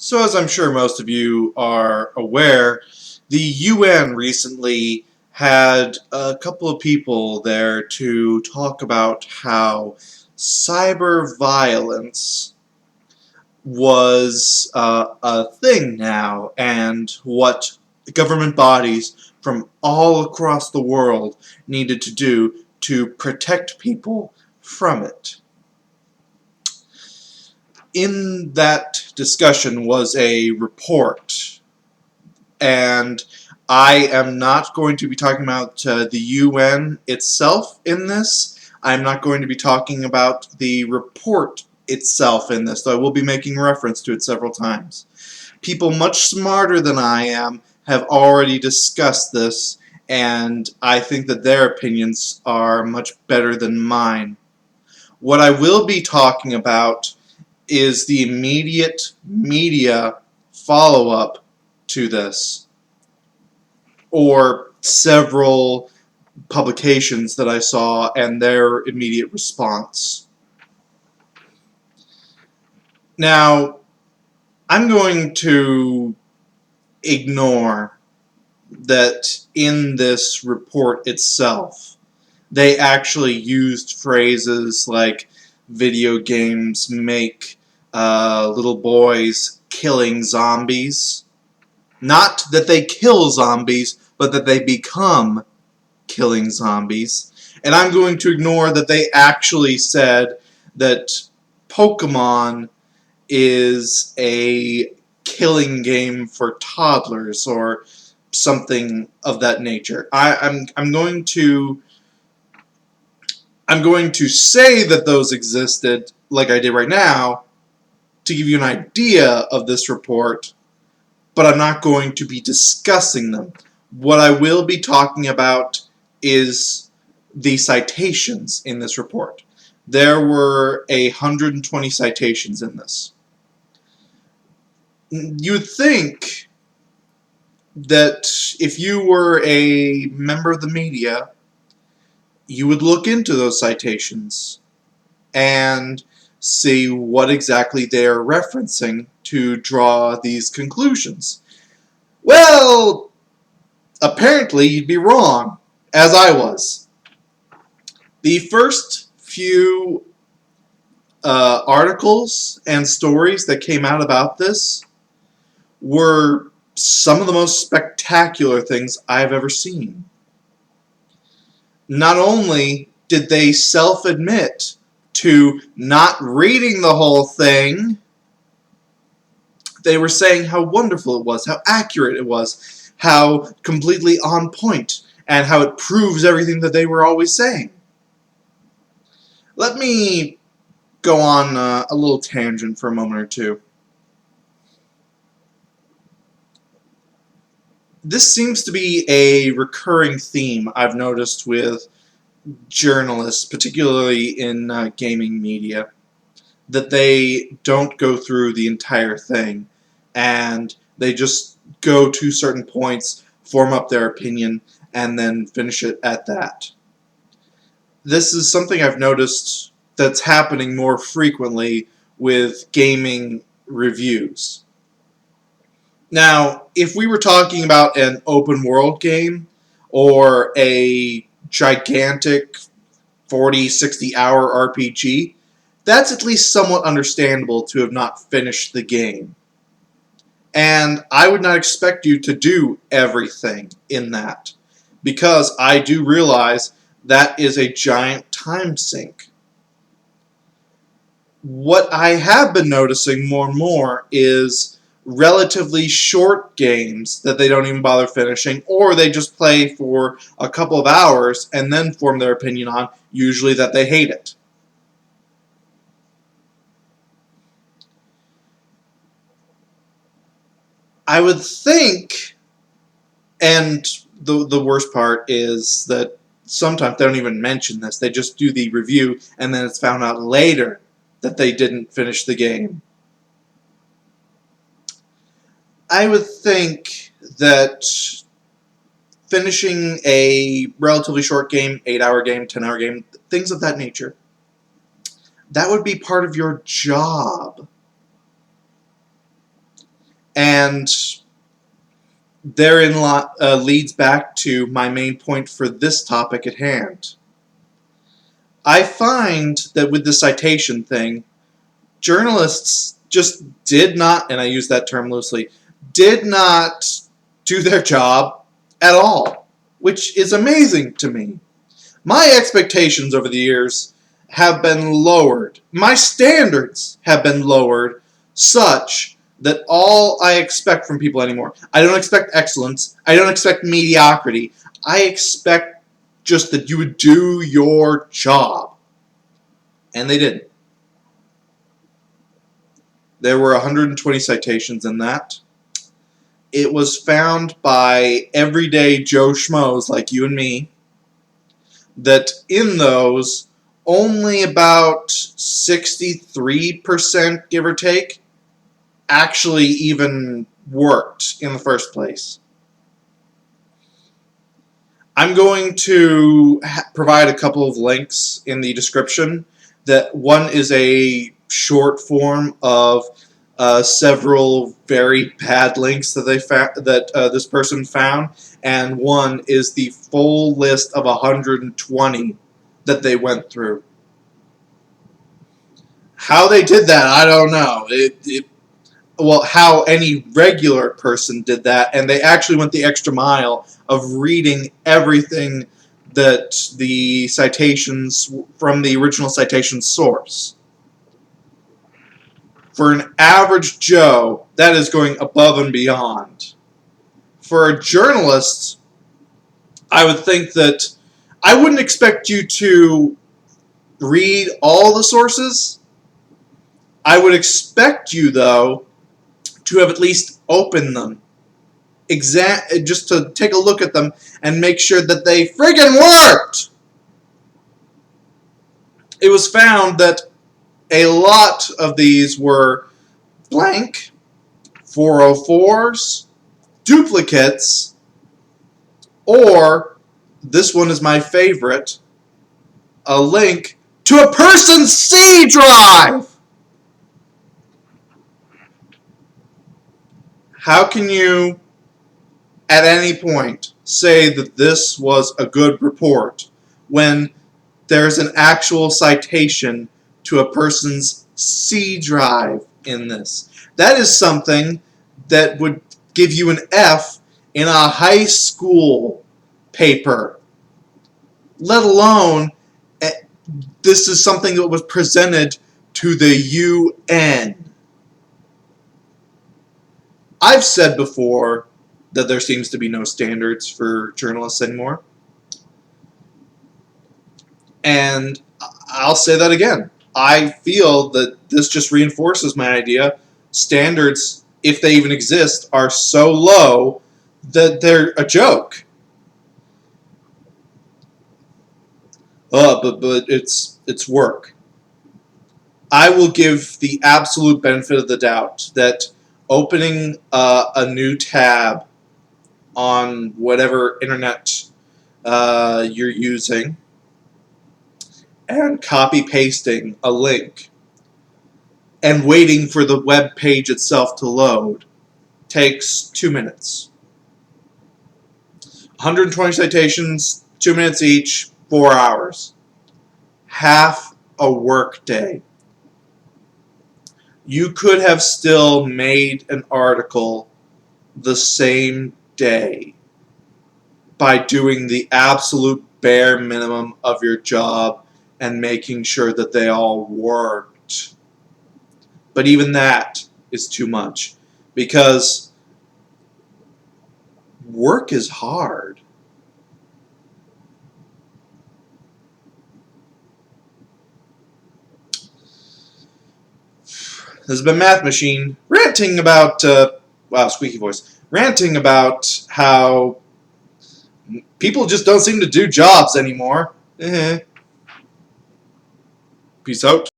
So, as I'm sure most of you are aware, the UN recently had a couple of people there to talk about how cyber violence was a thing now, and what government bodies from all across the world needed to do to protect people from it. In that discussion was a report, and I am not going to be talking about the UN itself in this. I'm not going to be talking about the report itself in this, though I will be making reference to it several times. People much smarter than I am have already discussed this, and I think that their opinions are much better than mine. What I will be talking about is the immediate media follow-up to this, or several publications that I saw and their immediate response. Now, I'm going to ignore that in this report itself, they actually used phrases like video games make little boys killing zombies. Not that they kill zombies, but that they become killing zombies. And I'm going to ignore that they actually said that Pokemon is a killing game for toddlers or something of that nature. I'm going to say that those existed, like I did right now, to give you an idea of this report, but I'm not going to be discussing them. What I will be talking about is the citations in this report. There were 120 citations in this. You'd think that if you were a member of the media, you would look into those citations and see what exactly they're referencing to draw these conclusions. Well, apparently you'd be wrong, as I was. The first few articles and stories that came out about this were some of the most spectacular things I've ever seen. Not only did they self-admit to not reading the whole thing, they were saying how wonderful it was, how accurate it was, how completely on point, and how it proves everything that they were always saying. Let me go on a little tangent for a moment or two. This seems to be a recurring theme I've noticed with journalists, particularly in gaming media, that they don't go through the entire thing, and they just go to certain points, form up their opinion, and then finish it at that. This is something I've noticed that's happening more frequently with gaming reviews. Now, if we were talking about an open world game or a gigantic 40, 60 hour RPG, that's at least somewhat understandable to have not finished the game. And I would not expect you to do everything in that, because I do realize that is a giant time sink. What I have been noticing more and more is relatively short games that they don't even bother finishing, or they just play for a couple of hours and then form their opinion on, usually that they hate it. I would think, and the worst part is that sometimes they don't even mention this, they just do the review and then it's found out later that they didn't finish the game. I would think that finishing a relatively short game, 8-hour game, 10-hour game, things of that nature, that would be part of your job. And therein leads back to my main point for this topic at hand. I find that with the citation thing, journalists just did not, and I use that term loosely, did not do their job at all, which is amazing to me. My expectations over the years have been lowered. My standards have been lowered such that all I expect from people anymore, I don't expect excellence, I don't expect mediocrity, I expect just that you would do your job. And they didn't. There were 120 citations in that. It was found by everyday Joe Schmoes like you and me that in those, only about 63%, give or take, actually even worked in the first place. I'm going to provide a couple of links in the description. That one is a short form of several very bad links that this person found, and one is the full list of 120 that they went through. How they did that, I don't know. Well, how any regular person did that, and they actually went the extra mile of reading everything that the citations from the original citation source. For an average Joe, that is going above and beyond. For a journalist, I would think that I wouldn't expect you to read all the sources. I would expect you, though, to have at least opened them. Just to take a look at them and make sure that they friggin' worked! It was found that a lot of these were blank, 404s, duplicates, or, this one is my favorite, a link to a person's C drive! How can you, at any point, say that this was a good report when there's an actual citation to a person's C drive in this? That is something that would give you an F in a high school paper. Let alone, this is something that was presented to the UN. I've said before that there seems to be no standards for journalists anymore. And I'll say that again. I feel that this just reinforces my idea. Standards, if they even exist, are so low that they're a joke. But it's work. I will give the absolute benefit of the doubt that opening a new tab on whatever internet you're using and copy-pasting a link and waiting for the web page itself to load takes 2 minutes. 120 citations, 2 minutes each, 4 hours. Half a work day. You could have still made an article the same day by doing the absolute bare minimum of your job and making sure that they all worked. But even that is too much, because work is hard. This has been Math Machine ranting about, wow, squeaky voice, ranting about how people just don't seem to do jobs anymore. Peace out.